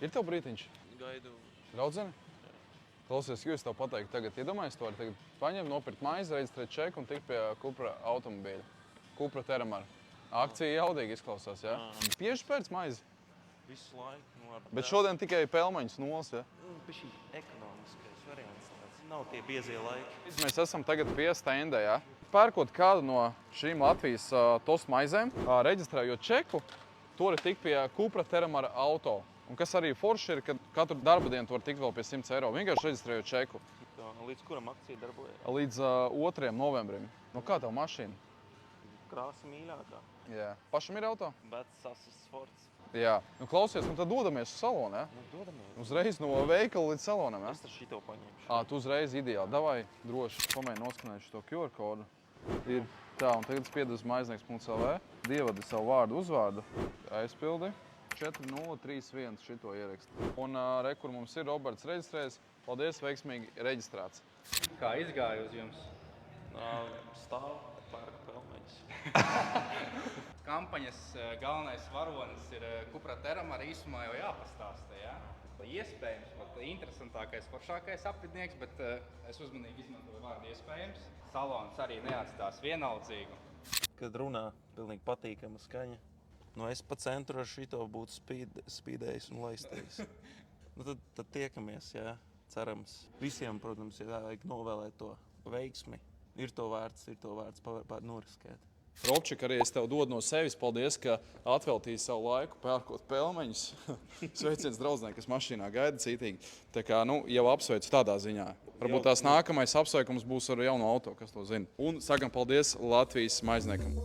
Ir tev brītiņš? Gaidu. Draudzeni? Klausies, jūs tev pateikt, tagad iedomājies to, tagad paņem, nopirkt maizi, reģistrēt čeku un tikt pie Cupra automobīļa. Cupra Terramar. Akcija jaudīgi izklausās, jā? Bieži pēc maizi? Visu laiku. Bet šodien tikai pelmeņas nolas, jā? Bišķi ekonomiskais variants tāds. Nav tie biezie laiki. Mēs esam tagad pie stenda, jā? Pērkot kādu no šīm Latvijas tostu maizēm, reģistrējot čeku, tu vari tikt pie Cupra Terramar auto. Un kas arī forši ir, ka katru darba dienu tu vari tikt vēl pie 100 eiro, vienkārši reģistrējot čeku. Līdz kuram akcija darbojas? Līdz 2. novembrim. Nu kā tev mašīna? Krāsa mīļākā. Jā. Pašam ir auto? Bet sasists forts. Jā. Nu klausies, tad dodamies uz salonu, jā? Nu, dodamies. Uzreiz no veikala līdz salonam, jā? Es taču šito paņemšu. Tu uzreiz ideāli. Davai droši pamēģini noskanēt šo QR kodu. Ir tā, un tagad spied uz maiznieks.lv. Dievadi savu vārdu uzvārdu. Aizpildi. 4031 šito ierakst. Un kur mums ir Roberts reģistrējis. Paldies, veiksmīgi reģistrēts. Kā izgāja uz jums? Stāv, pērku pelmeņas. Kampaņas galvenais varonis ir Cupra Terramar, īsumā jau jāpastāsta, jā? Iespējams, pat interesantākais, foršākais apvidnieks, bet es uzmanīgi izmantoju vārdu iespējams. Salons arī neatstās vienaldzīgu. Kad runā, pilnīgi patīkama skaņa. Nu, es pa centru ar šito būtu spīdējis un laistējis. Nu, tad tiekamies, jā, cerams. Visiem, protams, ir vajag novēlēt to veiksmi. Ir to vērts noriskēt. Robčik, arī es tev dodu no sevis. Paldies, ka atveltīji savu laiku pērkot pelmeņus. Sveiciens draudzē, kas mašīnā gaida cītīgi. Tā kā, jau apsveicu tādā ziņā. Varbūt tās nākamais apsveikums būs ar jaunu auto, kas to zina. Un sakam paldies Latvijas maizniekam.